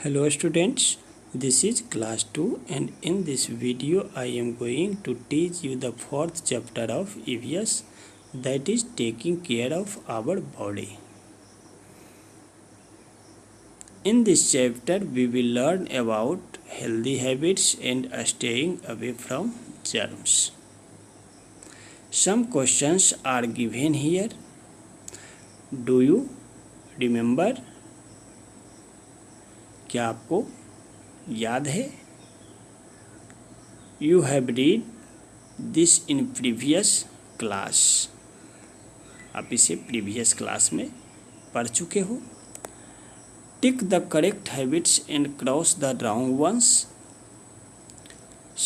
Hello students, this is class 2 and in this video I am going to teach you the fourth chapter of EVS, that is taking care of our body. In this chapter we will learn about healthy habits and staying away from germs. Some questions are given here. Do you remember? क्या आपको याद है? You have read this in previous class. आप इसे previous class में पढ़ चुके हो. Tick the correct habits and cross the wrong ones.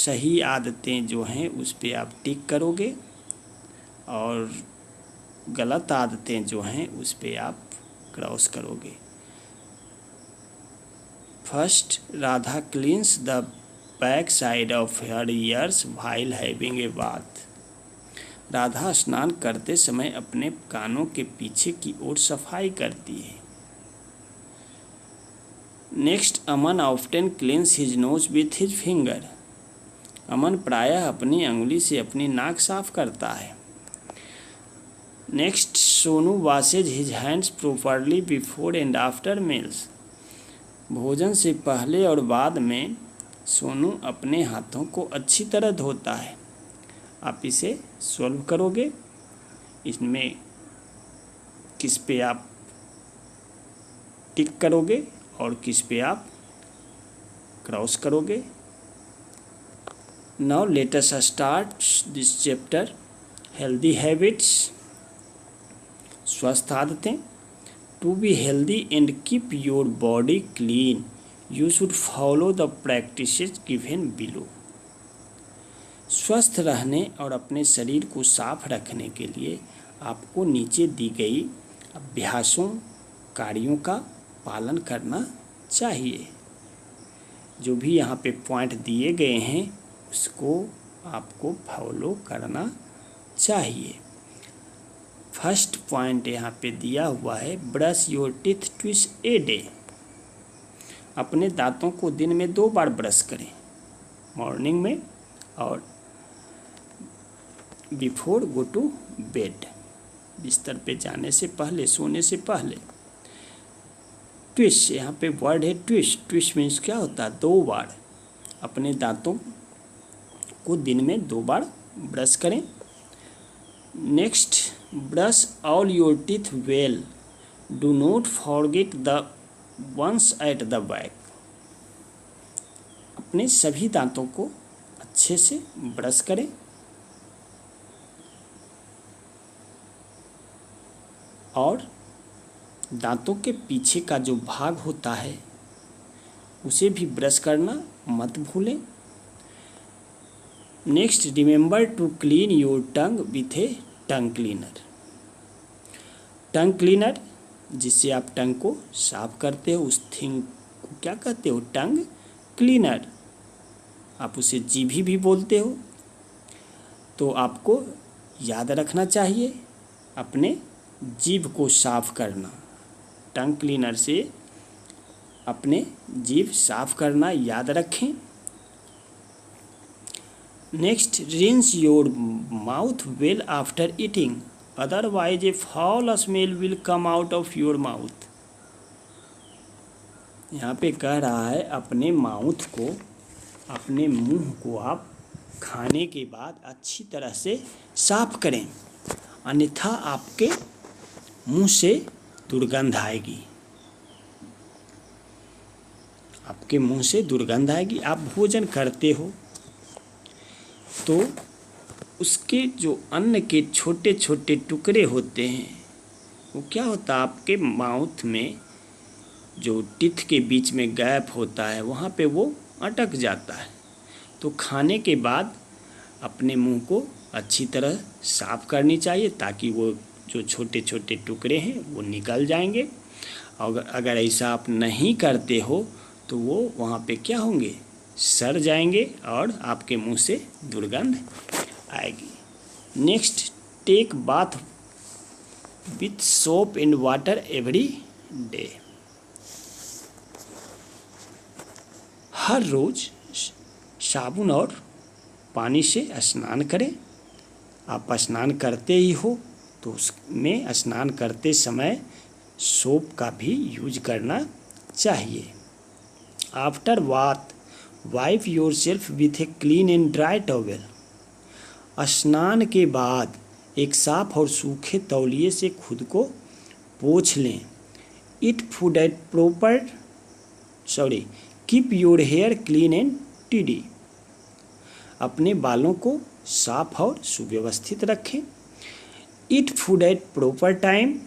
सही आदतें जो हैं उस पे आप टिक करोगे और गलत आदतें जो हैं उस पे आप क्रॉस करोगे. First, Radha cleans the back side of her ears while having a bath. Radha स्नान करते समय अपने कानों के पीछे की ओर सफाई करती है. Next, Aman often cleans his nose with his finger. अमन प्रायः अपनी अंगुली से अपनी नाक साफ करता है. Next, Sonu washes his hands properly before and after meals. भोजन से पहले और बाद में सोनू अपने हाथों को अच्छी तरह धोता है. आप इसे सॉल्व करोगे. इसमें किस पे आप टिक करोगे और किस पे आप क्रॉस करोगे. Now let us start this chapter. Healthy habits, स्वस्थ आदतें. To be healthy and keep your body clean, you should follow the practices given below. स्वस्थ रहने और अपने शरीर को साफ रखने के लिए आपको नीचे दी गई अभ्यासों कार्यों का पालन करना चाहिए. जो भी यहाँ पे पॉइंट दिए गए हैं उसको आपको फॉलो करना चाहिए. फर्स्ट पॉइंट यहाँ पे दिया हुआ है, brush your teeth twice a day. अपने दांतों को दिन में 2 बार ब्रश करें, मॉर्निंग में और बिफोर गो टू बेड, बिस्तर पे जाने से पहले, सोने से पहले. ट्विस्ट, यहाँ पे वर्ड है ट्विस्ट. ट्विस्ट मीन्स क्या होता है? 2 बार. अपने दांतों को दिन में 2 बार ब्रश करें. Next, brush all your teeth well. Do not forget the ones at the back. अपने सभी दांतों को अच्छे से ब्रश करें और दांतों के पीछे का जो भाग होता है उसे भी ब्रश करना मत भूलें. Next, remember to clean your tongue with a tongue cleaner. Tongue cleaner जिससे आप टंग को साफ करते हो उस थिंग को क्या कहते हो? Tongue cleaner. आप उसे जीभी भी बोलते हो. तो आपको याद रखना चाहिए अपने जीभ को साफ करना. टंग क्लीनर से अपने जीभ साफ करना याद रखें. Next, rinse your mouth well after eating, otherwise a foul smell will come out of your mouth. यहाँ पे कह रहा है अपने माउथ को, अपने मुंह को आप खाने के बाद अच्छी तरह से साफ करें, अन्यथा आपके मुंह से दुर्गंध आएगी. आपके मुंह से दुर्गंध आएगी. आप भोजन करते हो तो उसके जो अन्न के छोटे छोटे टुकड़े होते हैं वो क्या होता है? आपके माउथ में जो टीथ के बीच में गैप होता है वहाँ पे वो अटक जाता है. तो खाने के बाद अपने मुंह को अच्छी तरह साफ करनी चाहिए ताकि वो जो छोटे छोटे टुकड़े हैं वो निकल जाएंगे. और अगर ऐसा आप नहीं करते हो तो वो वहाँ पे क्या होंगे? सड़ जाएंगे और आपके मुंह से दुर्गंध आएगी. Next, take bath with soap and water every day. हर रोज़ साबुन और पानी से स्नान करें। आप स्नान करते ही हो तो उसमें स्नान करते समय सोप का भी यूज करना चाहिए। After bath wipe your self with a clean and dry towel. स्नान के बाद एक साफ और सूखे तौलिए से खुद को पोंछ लें। Eat food at keep your hair clean and tidy. अपने बालों को साफ और सुव्यवस्थित रखें। Eat food at proper time.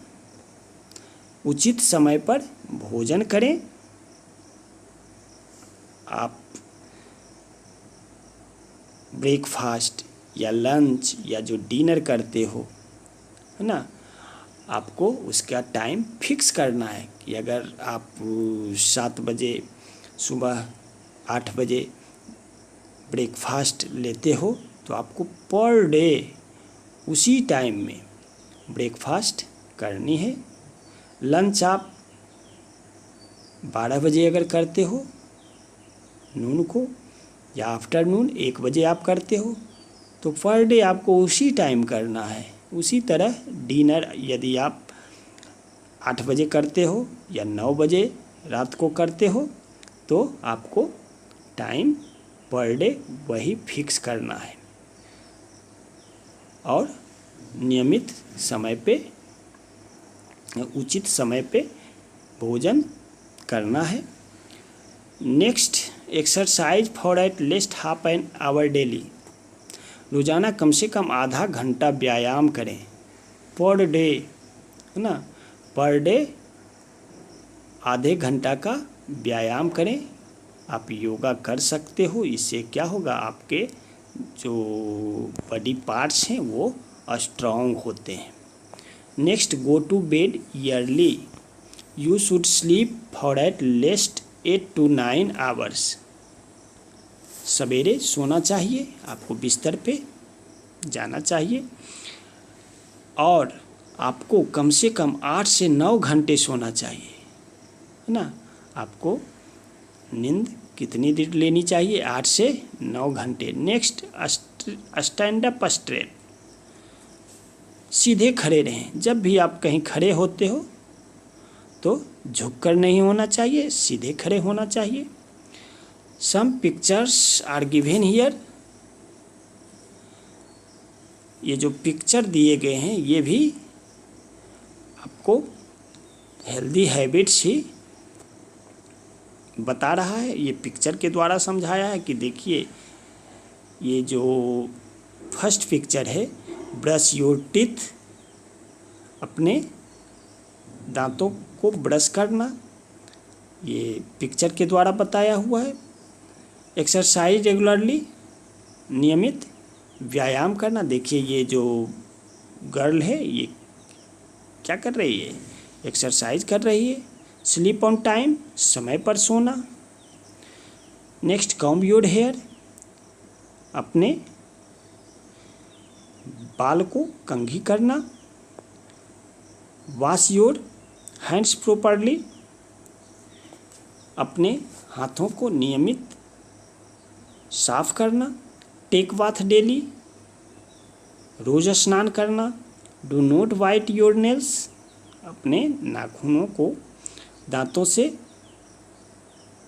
उचित समय पर भोजन करें। आप ब्रेकफास्ट या लंच या जो डिनर करते हो, है ना, आपको उसका टाइम फिक्स करना है कि अगर आप 7 बजे सुबह 8 बजे ब्रेकफास्ट लेते हो तो आपको पर डे उसी टाइम में ब्रेकफास्ट करनी है। लंच आप 12 बजे अगर करते हो नून को, या आफ्टरनून 1 बजे आप करते हो तो पर डे आपको उसी टाइम करना है। उसी तरह डिनर यदि आप 8 बजे करते हो या 9 बजे रात को करते हो तो आपको टाइम पर डे वही फिक्स करना है और नियमित समय पे, उचित समय पे भोजन करना है। Next, exercise for at least half an hour daily. रोज़ाना कम से कम आधा घंटा व्यायाम करें पर डे, है ना। पर डे आधे घंटा का व्यायाम करें। आप योगा कर सकते हो। इससे क्या होगा, आपके जो बॉडी पार्ट्स हैं वो स्ट्रॉन्ग होते हैं। Next, go to bed early. You should sleep for at least 8 to 9 hours. सवेरे सोना चाहिए, आपको बिस्तर पे जाना चाहिए और आपको कम से कम 8 से 9 घंटे सोना चाहिए, है ना। आपको नींद कितनी देर लेनी चाहिए? 8 से 9 घंटे। Next, stand up straight. सीधे खड़े रहें। जब भी आप कहीं खड़े होते हो तो झुककर नहीं होना चाहिए, सीधे खड़े होना चाहिए। Some pictures are given here. ये जो पिक्चर दिए गए हैं ये भी आपको हेल्दी हैबिट्स ही बता रहा है। ये पिक्चर के द्वारा समझाया है कि देखिए, ये जो फर्स्ट पिक्चर है, ब्रश योर टीथ, अपने दांतों को ब्रश करना, ये पिक्चर के द्वारा बताया हुआ है। एक्सरसाइज रेगुलरली, नियमित व्यायाम करना। देखिए ये जो गर्ल है ये क्या कर रही है? एक्सरसाइज कर रही है। स्लीप ऑन टाइम, समय पर सोना। नेक्स्ट, कॉम्ब योर हेयर, अपने बाल को कंघी करना। वॉश योर हैंड्स प्रॉपरली, अपने हाथों को नियमित साफ करना। टेक बाथ डेली, रोज़ स्नान करना। Do not bite your nails, अपने नाखूनों को दांतों से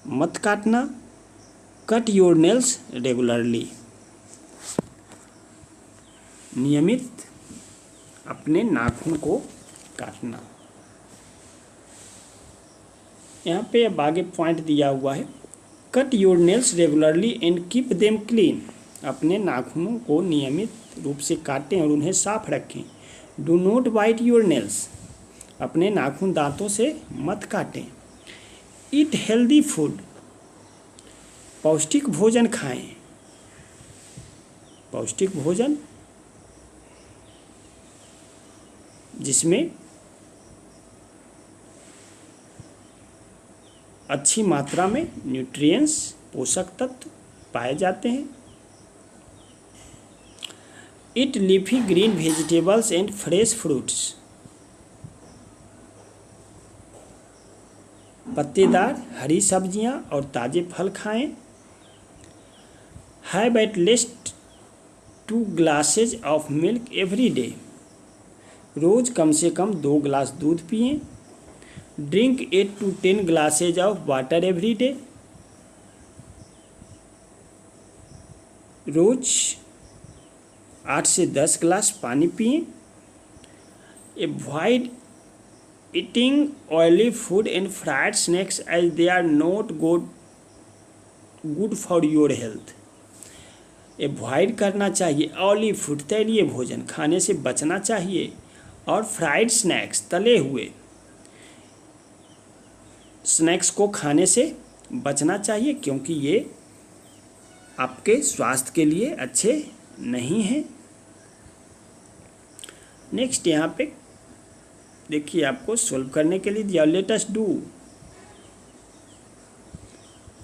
मत काटना। कट योर नेल्स रेगुलरली, नियमित अपने नाखून को काटना। यहाँ पे अब आगे पॉइंट दिया हुआ है, cut your nails regularly and keep them clean. अपने नाखूनों को नियमित रूप से काटें और उन्हें साफ रखें। Do not bite your nails, अपने नाखून दांतों से मत काटें। ईट हेल्दी फूड, पौष्टिक भोजन खाएं। पौष्टिक भोजन जिसमें अच्छी मात्रा में न्यूट्रिएंट्स, पोषक तत्व पाए जाते हैं। Eat leafy green vegetables and fresh fruits, पत्तेदार हरी सब्जियां और ताज़े फल खाएं। Have at least 2 glasses of milk every day. रोज़ कम से कम 2 गिलास दूध पिएं। Drink 8 to 10 glasses of water every day. रोज 8 से 10 गिलास पानी पिएं। Avoid eating oily food and fried snacks as they are not good for your health. Avoid करना चाहिए ऑयली फूड, तैलीय भोजन खाने से बचना चाहिए, और फ्राइड स्नैक्स, तले हुए स्नैक्स को खाने से बचना चाहिए, क्योंकि ये आपके स्वास्थ्य के लिए अच्छे नहीं हैं। नेक्स्ट यहाँ पे देखिए, आपको सोल्व करने के लिए दिया, let us do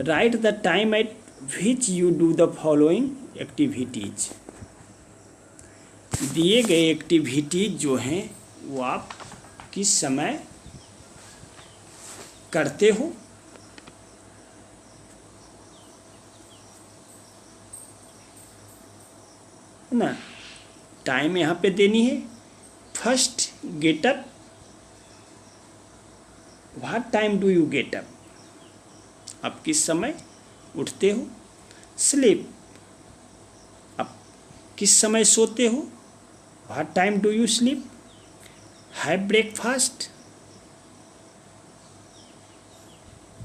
right the time eight which you do the following activities. दिए गए एक्टिविटीज जो हैं वो आप किस समय करते हो। ना टाइम यहाँ पे देनी है। First, get up. What time do you get up, आप किस समय उठते हो। स्लीप, आप किस समय सोते हो। What time do you sleep. Have breakfast,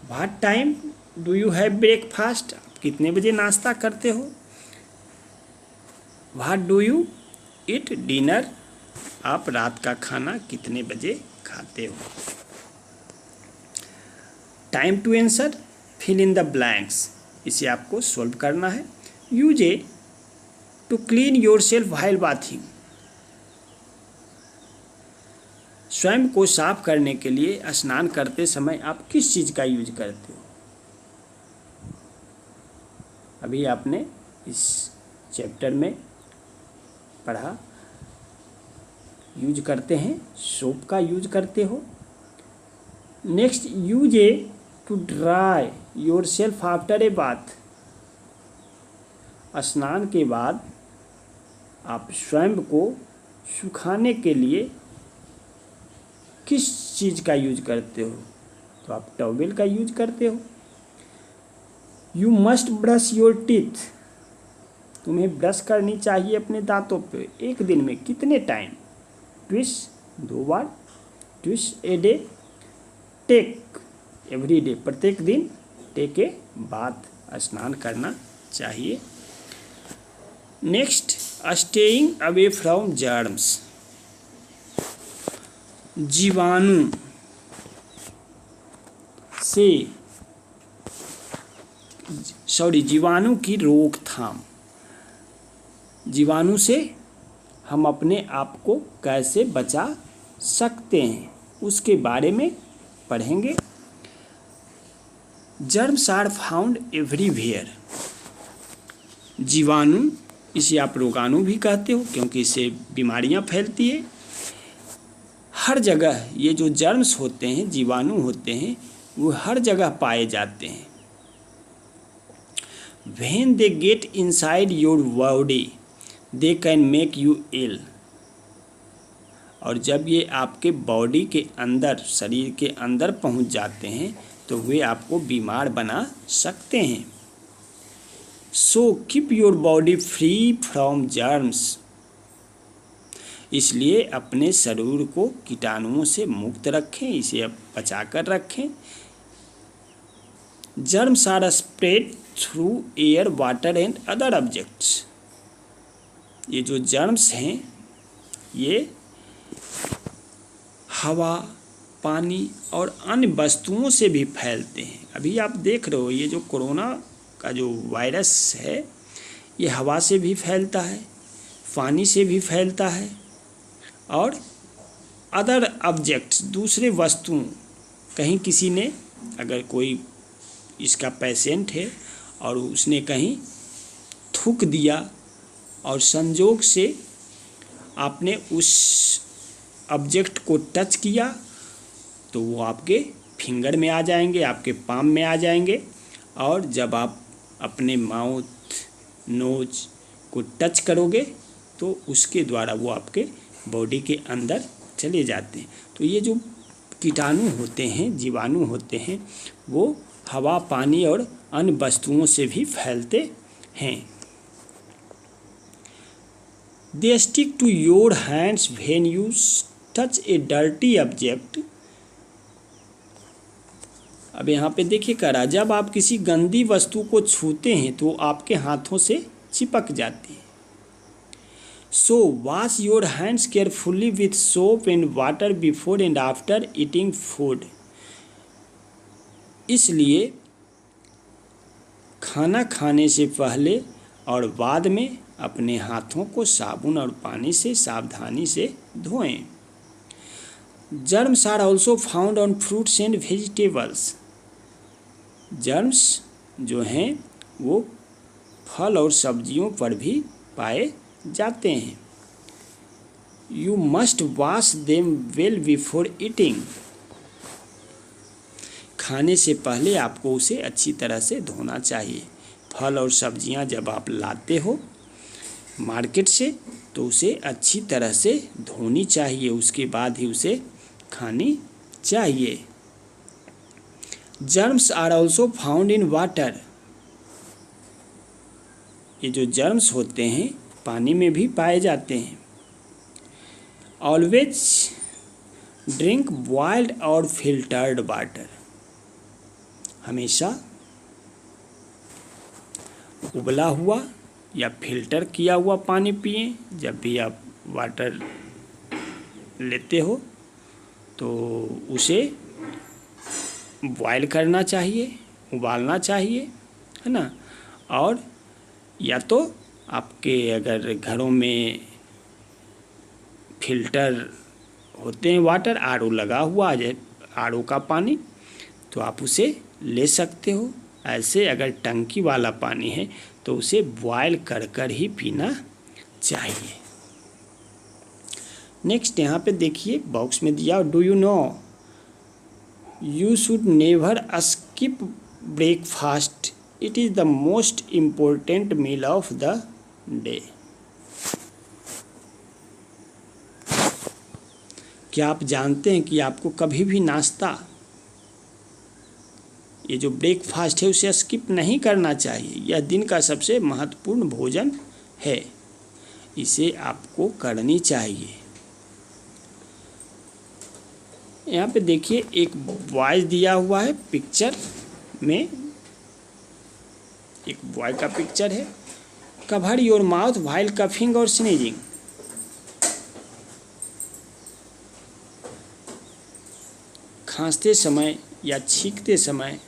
what time do you have breakfast, आप कितने बजे नाश्ता करते हो। What do you eat dinner, आप रात का खाना कितने बजे खाते हो। Time to answer, fill in the blanks, इसे आपको सॉल्व करना है। Use a to clean yourself while bathing, स्वयं को साफ करने के लिए स्नान करते समय आप किस चीज़ का यूज करते हो। अभी आपने इस चैप्टर में पढ़ा, यूज करते हैं, सोप का यूज करते हो। Next, use a to dry yourself after a bath, स्नान के बाद आप स्वयं को सुखाने के लिए किस चीज़ का यूज करते हो, तो आप टॉवेल का यूज करते हो। You must brush your teeth, तुम्हें ब्रश करनी चाहिए अपने दांतों पे एक दिन में कितने टाइम। ट्विस, 2 बार। Twice a day, take every day, प्रत्येक दिन टेक के बाद स्नान करना चाहिए। Next, staying away from germs, जीवाणु से जीवाणु की रोकथाम, जीवाणु से हम अपने आप को कैसे बचा सकते हैं उसके बारे में पढ़ेंगे। जर्म्स आर फाउंड एवरीवेयर, जीवाणु, इसे आप रोगाणु भी कहते हो क्योंकि इससे बीमारियां फैलती है। हर जगह ये जो जर्म्स होते हैं, जीवाणु होते हैं, वो हर जगह पाए जाते हैं। When they get inside your body, they can make you ill, और जब ये आपके बॉडी के अंदर, शरीर के अंदर पहुंच जाते हैं तो वे आपको बीमार बना सकते हैं। So keep your body free from germs, इसलिए अपने शरीर को कीटाणुओं से मुक्त रखें, इसे बचा कर रखें। Germs are spread through air, water and other objects, ये जो जर्म्स हैं ये हवा, पानी और अन्य वस्तुओं से भी फैलते हैं। अभी आप देख रहे हो ये जो कोरोना का जो वायरस है ये हवा से भी फैलता है, पानी से भी फैलता है, और अदर ऑब्जेक्ट्स, दूसरे वस्तुओं, कहीं किसी ने, अगर कोई इसका पेशेंट है और उसने कहीं थूक दिया और संजोग से आपने उस ऑब्जेक्ट को टच किया तो वो आपके फिंगर में आ जाएंगे, आपके पाम में आ जाएंगे। और जब आप अपने माउथ नोज को टच करोगे तो उसके द्वारा वो आपके बॉडी के अंदर चले जाते हैं। तो ये जो कीटाणु होते हैं, जीवाणु होते हैं, वो हवा, पानी और अन्य वस्तुओं से भी फैलते हैं। They stick to your hands when you touch a dirty object। अब यहाँ पे देखिए करा, जब आप किसी गंदी वस्तु को छूते हैं तो आपके हाथों से चिपक जाती है। So wash your hands carefully with soap and water before and after eating food। इसलिए खाना खाने से पहले और बाद में अपने हाथों को साबुन और पानी से सावधानी से धोएं। Germs are also found on fruits and vegetables। Germs जो हैं वो फल और सब्जियों पर भी पाए जाते हैं। You must wash them well before eating। खाने से पहले आपको उसे अच्छी तरह से धोना चाहिए। फल और सब्जियां जब आप लाते हो मार्केट से तो उसे अच्छी तरह से धोनी चाहिए, उसके बाद ही उसे खानी चाहिए। Germs are also found in water. ये जो जर्म्स होते हैं पानी में भी पाए जाते हैं। ऑलवेज ड्रिंक बॉइल्ड और फिल्टर्ड वाटर। हमेशा उबला हुआ या फिल्टर किया हुआ पानी पिएं। जब भी आप वाटर लेते हो तो उसे बॉयल करना चाहिए, उबालना चाहिए, है ना। और या तो आपके अगर घरों में फिल्टर होते हैं वाटर, आरओ लगा हुआ है, आरओ का पानी, तो आप उसे ले सकते हो। ऐसे अगर टंकी वाला पानी है तो उसे बॉयल कर कर ही पीना चाहिए। नेक्स्ट यहाँ पे देखिए बॉक्स में दिया, do you know you should never skip breakfast, it is the most important meal of the day. क्या आप जानते हैं कि आपको कभी भी नाश्ता, ये जो ब्रेकफास्ट है उसे स्किप नहीं करना चाहिए। यह दिन का सबसे महत्वपूर्ण भोजन है, इसे आपको करनी चाहिए। यहाँ पे देखिए एक बॉय दिया हुआ है पिक्चर में, एक बॉय का पिक्चर है। Cover your mouth while coughing और स्नीजिंग। खांसते समय या छींकते समय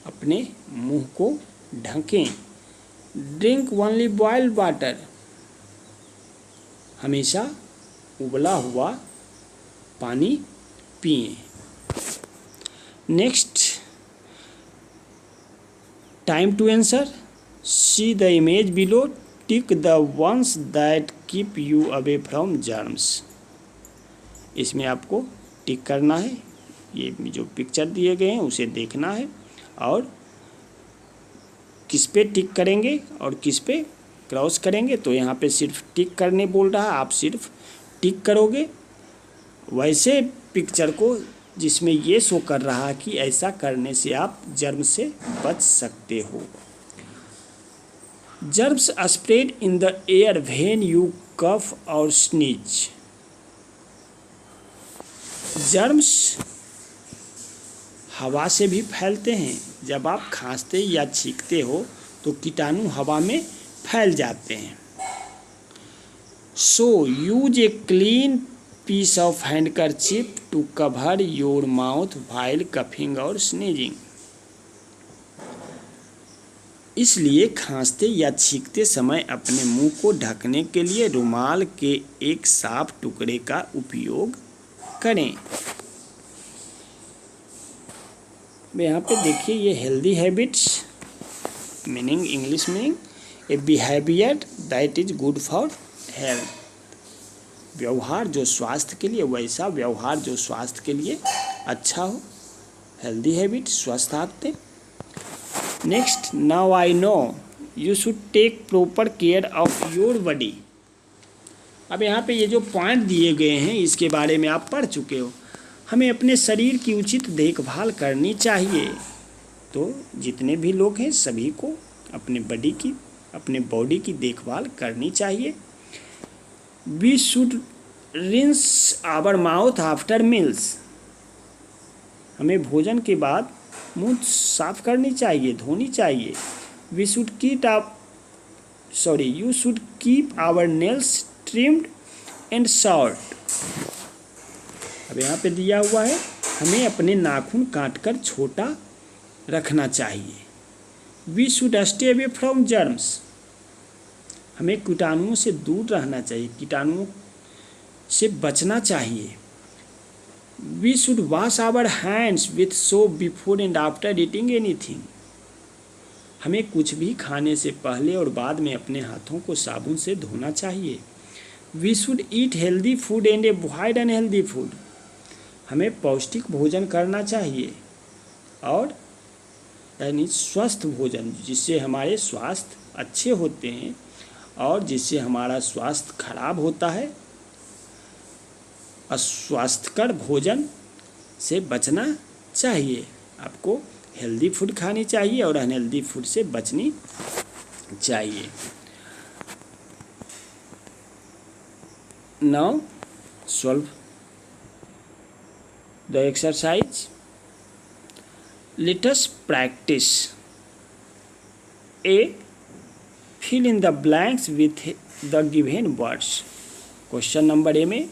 अपने मुंह को ढकें। Drink only boiled water. हमेशा उबला हुआ पानी पिएं। Next, time to answer, see the image below, tick the ones that keep you away from germs. इसमें आपको टिक करना है, ये जो पिक्चर दिए गए हैं उसे देखना है और किस पे टिक करेंगे और किस पे क्रॉस करेंगे। तो यहाँ पे सिर्फ टिक करने बोल रहा है, आप सिर्फ टिक करोगे वैसे पिक्चर को जिसमें ये शो कर रहा है कि ऐसा करने से आप जर्म से बच सकते हो। Germs spread in the air when you cough और स्नीज। जर्म्स हवा से भी फैलते हैं। जब आप खांसते या छींकते हो तो कीटाणु हवा में फैल जाते हैं। So use a clean piece of handkerchief to cover your mouth while coughing और स्नीजिंग। इसलिए खांसते या छींकते समय अपने मुंह को ढकने के लिए रुमाल के एक साफ टुकड़े का उपयोग करें। यहाँ पे देखिए ये healthy habits meaning, English meaning, A behaviour that is good for health. व्यवहार जो स्वास्थ्य के लिए, वैसा व्यवहार जो स्वास्थ्य के लिए अच्छा हो। हेल्दी हैबिट, स्वस्थ आदतें। Next, now I know you should take proper care of your body. अब यहाँ पे ये जो पॉइंट दिए गए हैं इसके बारे में आप पढ़ चुके हो। हमें अपने शरीर की उचित देखभाल करनी चाहिए। तो जितने भी लोग हैं सभी को अपने बॉडी की देखभाल करनी चाहिए। We should rinse our mouth after meals. हमें भोजन के बाद मुंह साफ करनी चाहिए, धोनी चाहिए। We should you should keep our nails trimmed and short. अब यहाँ पे दिया हुआ है हमें अपने नाखून काटकर छोटा रखना चाहिए। We should stay away from germs. हमें कीटाणुओं से दूर रहना चाहिए, कीटाणुओं से बचना चाहिए। We should wash our hands with soap before and after eating anything. हमें कुछ भी खाने से पहले और बाद में अपने हाथों को साबुन से धोना चाहिए। We should eat healthy food and avoid unhealthy food. हमें पौष्टिक भोजन करना चाहिए और यानी स्वस्थ भोजन, जिससे हमारे स्वास्थ्य अच्छे होते हैं और जिससे हमारा स्वास्थ्य खराब होता है। अस्वास्थ्यकर भोजन से बचना चाहिए। आपको हेल्दी फूड खानी चाहिए और अनहेल्दी फूड से बचनी चाहिए। Now solve the exercise. Let us practice a fill in the blanks with the given words. Question number A में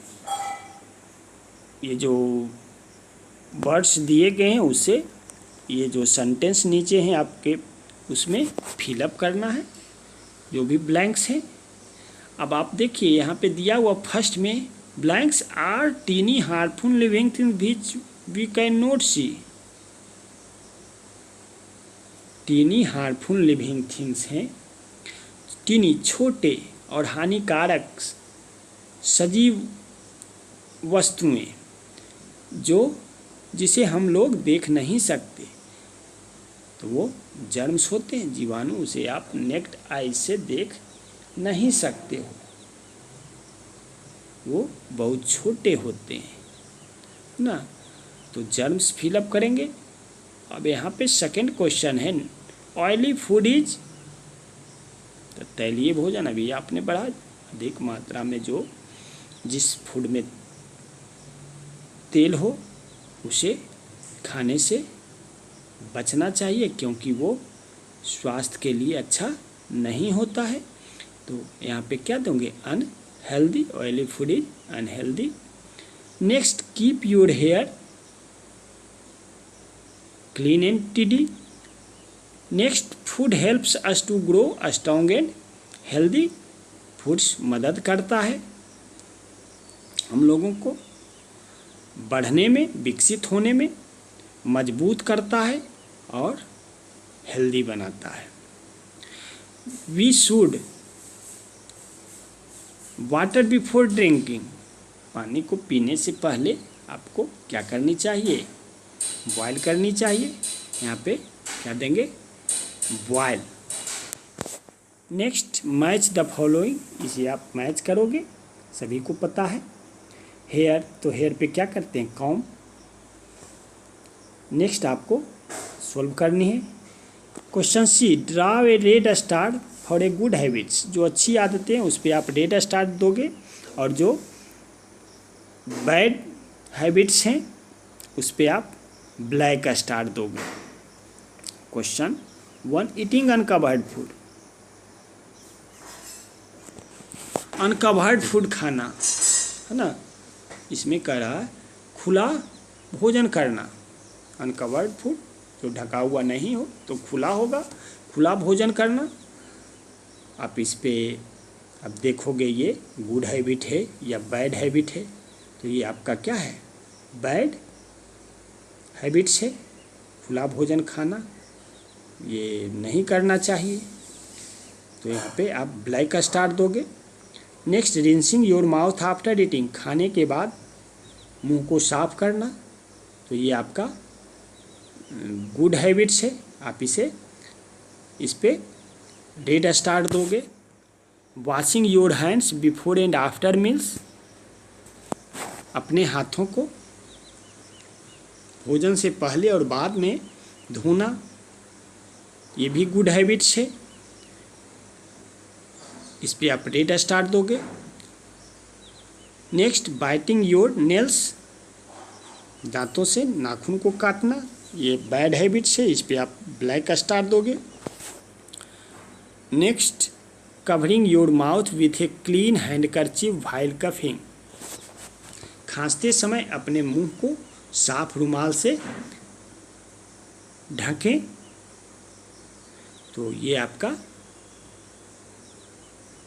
ये जो वर्ड्स दिए गए हैं उससे ये जो सेंटेंस नीचे हैं आपके उसमें फिलअप करना है जो भी ब्लैंक्स हैं। अब आप देखिए यहाँ पे दिया हुआ फर्स्ट में blanks are tiny harmful living things which we can not see. Tiny harmful living things हैं, टीनी छोटे और हानिकारक सजीव वस्तुएं जिसे हम लोग देख नहीं सकते। तो वो जर्म्स होते हैं, जीवाणु, उसे आप नेक्ड आई से देख नहीं सकते हो, वो बहुत छोटे होते हैं ना। तो जर्म्स फिलअप करेंगे। अब यहाँ पे सेकंड क्वेश्चन है ऑयली फूड इज, तो तैलीय भोजन अभी आपने पढ़ा, अधिक मात्रा में जिस फूड में तेल हो उसे खाने से बचना चाहिए क्योंकि वो स्वास्थ्य के लिए अच्छा नहीं होता है। तो यहाँ पे क्या दोगे, unhealthy, oily food is unhealthy. Next, keep your hair clean and tidy. Next, food helps us to grow strong and healthy. Foods मदद करता है हम लोगों को बढ़ने में, विकसित होने में, मजबूत करता है और हेल्दी बनाता है। We should water before drinking. पानी को पीने से पहले आपको क्या करनी चाहिए, बॉयल करनी चाहिए। यहाँ पे क्या देंगे, boil. Next, match the following, इसे आप मैच करोगे, सभी को पता है। हेयर, तो हेयर पे क्या करते हैं, कॉम। नेक्स्ट आपको सॉल्व करनी है। Question C, draw a red star for a good habits. जो अच्छी आदतें हैं उस पर आप रेड स्टार दोगे और जो बैड हैबिट्स हैं उस पर आप ब्लैक स्टार दोगे। Question 1, eating uncovered food. Uncovered food खाना है ना, इसमें कह रहा है खुला भोजन करना। अनकवर्ड फूड, जो ढका हुआ नहीं हो तो खुला होगा, खुला भोजन करना। आप इस पे अब देखोगे ये गुड हैबिट है या बैड हैबिट है। तो ये आपका क्या है, बैड हैबिट्स है। खुला भोजन खाना ये नहीं करना चाहिए, तो यहाँ पे आप ब्लैक स्टार दोगे। Next, rinsing your mouth after eating. खाने के बाद मुंह को साफ करना, तो ये आपका गुड हैबिट्स है, आप इस पे रेड स्टार दोगे। Washing your hands before and after meals, अपने हाथों को भोजन से पहले और बाद में धोना, ये भी गुड हैबिट्स है, इस पे आप रेड स्टार दोगे। नेक्स्ट, बाइटिंग योर नेल्स, दांतों से नाखून को काटना, ये बैड हैबिट्स है, इस पे आप ब्लैक स्टार दोगे। Next, covering your mouth with a clean handkerchief while coughing, खांसते समय अपने मुंह को साफ रुमाल से ढकें, तो ये आपका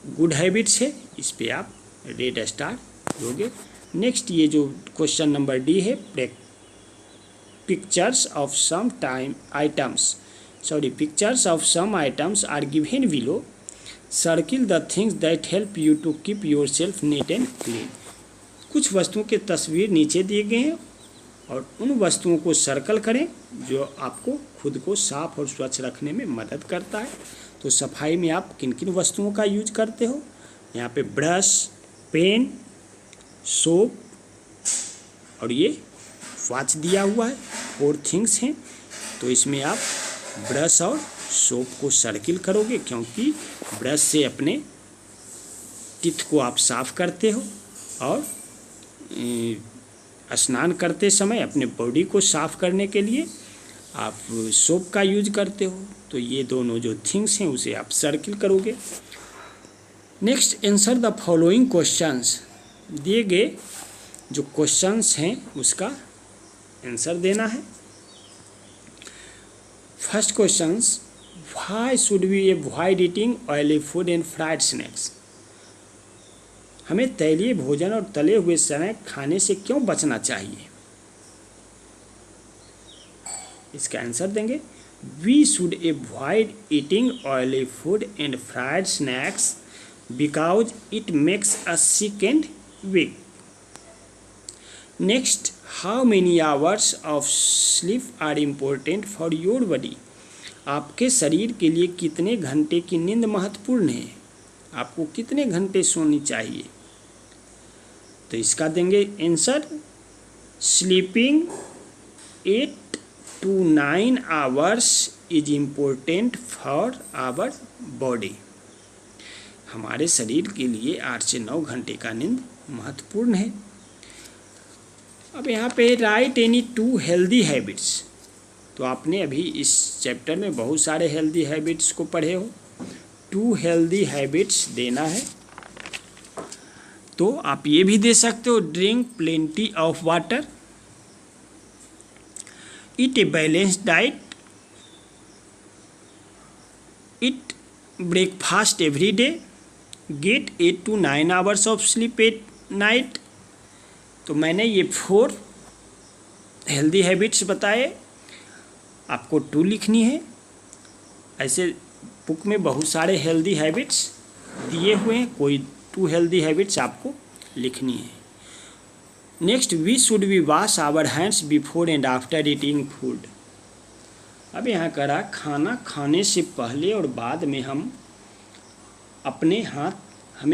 गुड हैबिट्स है, इस पे आप रेड स्टार दोगे। नेक्स्ट, ये जो क्वेश्चन नंबर डी है, pictures of some items are given below, circle the things that help you to keep yourself neat and clean. कुछ वस्तुओं के तस्वीर नीचे दिए गए हैं और उन वस्तुओं को सर्कल करें जो आपको खुद को साफ और स्वच्छ रखने में मदद करता है। तो सफाई में आप किन किन वस्तुओं का यूज करते हो? यहाँ पे ब्रश, पेन, सोप और ये वॉच दिया हुआ है, 4 थिंग्स हैं। तो इसमें आप ब्रश और सोप को सर्किल करोगे, क्योंकि ब्रश से अपने टीथ को आप साफ करते हो और स्नान करते समय अपने बॉडी को साफ करने के लिए आप सोप का यूज करते हो। तो ये दोनों जो थिंग्स हैं उसे आप सर्किल करोगे। Next, answer the following questions, दिए गए जो क्वेश्चंस हैं उसका आंसर देना है। First questions, why should we avoid eating oily food and fried snacks, हमें तैलीय भोजन और तले हुए स्नैक खाने से क्यों बचना चाहिए? इसका आंसर देंगे, we should avoid eating oily food and fried snacks because it makes us sick and weak. Next, how many hours of sleep are important for your body, आपके शरीर के लिए कितने घंटे की नींद महत्वपूर्ण है, आपको कितने घंटे सोनी चाहिए? तो इसका देंगे answer, sleeping 8 to 9 hours is important for our body, हमारे शरीर के लिए 8 से 9 घंटे का नींद महत्वपूर्ण है। अब यहाँ पे राइट एनी 2 हेल्दी हैबिट्स, तो आपने अभी इस चैप्टर में बहुत सारे हेल्दी हैबिट्स को पढ़े हो, 2 हेल्दी हैबिट्स देना है। तो आप ये भी दे सकते हो, drink plenty of water, eat a balanced diet, eat breakfast every day, get 8 to 9 hours of sleep at night. तो मैंने ये 4 हेल्दी हैबिट्स बताए, आपको 2 लिखनी है। ऐसे बुक में बहुत सारे हेल्दी हैबिट्स दिए हुए हैं, कोई 2 हेल्दी हैबिट्स आपको लिखनी है। Next, we should we wash our hands before and after eating food. अब यहाँ करा, खाना खाने से पहले और बाद में हमें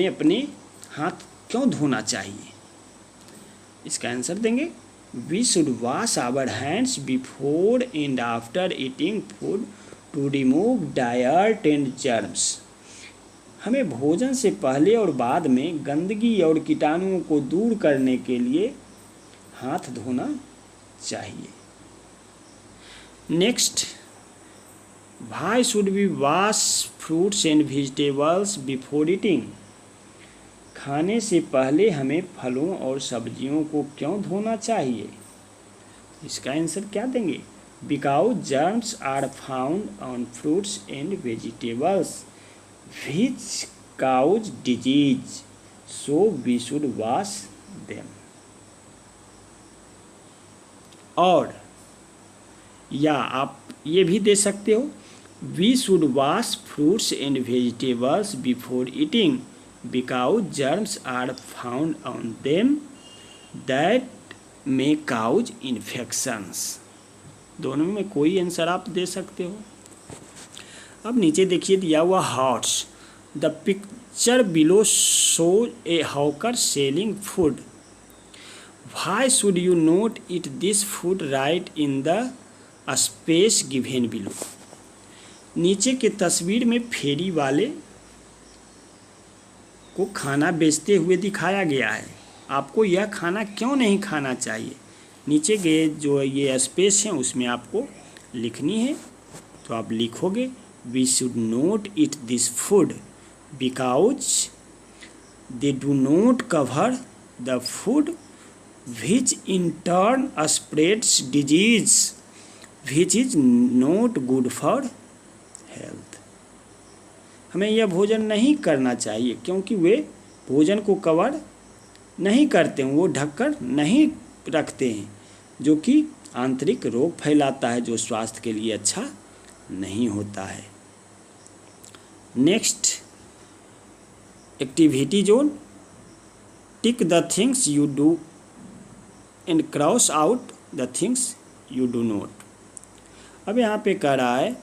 अपने हाथ क्यों धोना चाहिए? इसका आंसर देंगे, we should wash our hands before and after eating food to remove dirt and germs, हमें भोजन से पहले और बाद में गंदगी और कीटाणुओं को दूर करने के लिए हाथ धोना चाहिए। Next, why should we wash fruits and vegetables before eating, खाने से पहले हमें फलों और सब्जियों को क्यों धोना चाहिए? इसका आंसर क्या देंगे, because germs are found on fruits and vegetables which cause disease, so we should wash them। और या आप ये भी दे सकते हो, we should wash fruits and vegetables before eating because germs are found on them that may cause infections। दोनों में कोई आंसर आप दे सकते हो। अब नीचे देखिए दिया हुआ hots, the picture below show A hawker selling food, why should you note eat this food right in the space given below. नीचे के तस्वीर में फेरी वाले को खाना बेचते हुए दिखाया गया है, आपको यह खाना क्यों नहीं खाना चाहिए। नीचे के जो ये स्पेस है उसमें आपको लिखनी है, तो आप लिखोगे we should not eat this food because they do not cover the food which in turn spreads disease which is not good for health. हमें यह भोजन नहीं करना चाहिए क्योंकि वे भोजन को कवर नहीं करते हैं, वो ढककर नहीं रखते हैं, जो कि आंतरिक रोग फैलाता है, जो स्वास्थ्य के लिए अच्छा नहीं होता है। Next activity zone, tick the things you do and cross out the things you do not. अब यहाँ पे कह रहा है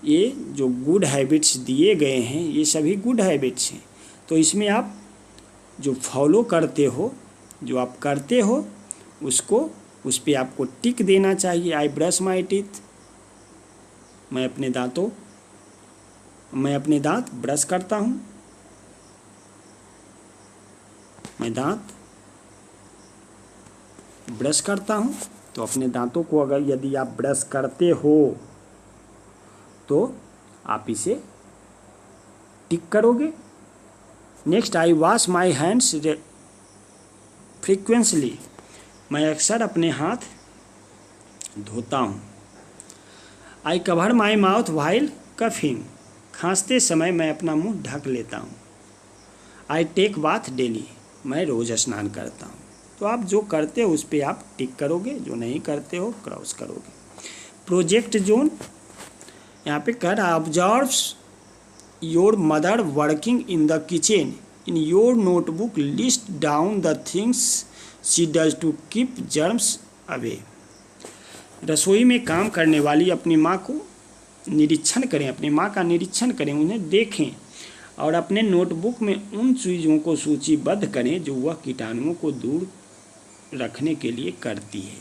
ये जो गुड हैबिट्स दिए गए हैं ये सभी गुड हैबिट्स हैं, तो इसमें आप जो फॉलो करते हो, जो आप करते हो उसको, उस पर आपको टिक देना चाहिए। आई ब्रश माई टीथ, मैं अपने दांत ब्रश करता हूँ, मैं दांत ब्रश करता हूँ। तो अपने दांतों को अगर यदि आप ब्रश करते हो तो आप इसे टिक करोगे। Next, I wash my hands frequently, मैं अक्सर अपने हाथ धोता हूँ। I cover my mouth while coughing, खांसते समय मैं अपना मुंह ढक लेता हूँ। आई टेक बाथ डेली, मैं रोज़ स्नान करता हूँ। तो आप जो करते हो उस पर आप टिक करोगे, जो नहीं करते हो क्रॉस करोगे। प्रोजेक्ट जोन, यहाँ पे कर observes your mother working in the kitchen, in your notebook list down the things she does to keep germs away. रसोई में काम करने वाली अपनी माँ को निरीक्षण करें, अपनी माँ का निरीक्षण करें, उन्हें देखें और अपने नोटबुक में उन चीज़ों को सूचीबद्ध करें जो वह कीटाणुओं को दूर रखने के लिए करती है।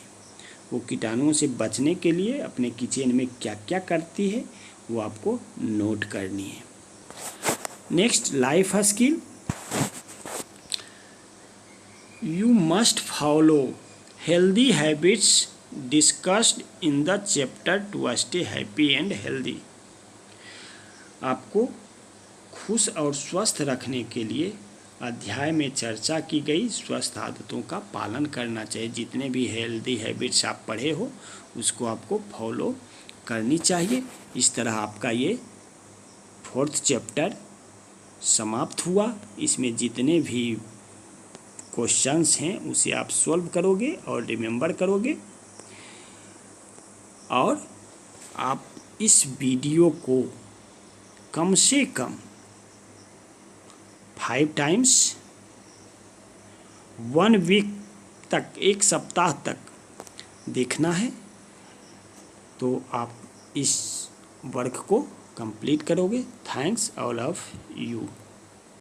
वो कीटाणुओं से बचने के लिए अपने किचन में क्या क्या करती है वो आपको नोट करनी है। Next, life skill, you must follow healthy habits discussed in the chapter two stay happy and healthy. आपको खुश और स्वस्थ रखने के लिए अध्याय में चर्चा की गई स्वस्थ आदतों का पालन करना चाहिए। जितने भी हेल्दी हैबिट्स आप पढ़े हो उसको आपको फॉलो करनी चाहिए। इस तरह आपका ये 4th चैप्टर समाप्त हुआ। इसमें जितने भी क्वेश्चंस हैं उसे आप सॉल्व करोगे और रिमेंबर करोगे, और आप इस वीडियो को कम से कम 5 टाइम्स 1 वीक तक, 1 सप्ताह तक देखना है, तो आप इस वर्क को कंप्लीट करोगे। Thanks all of you.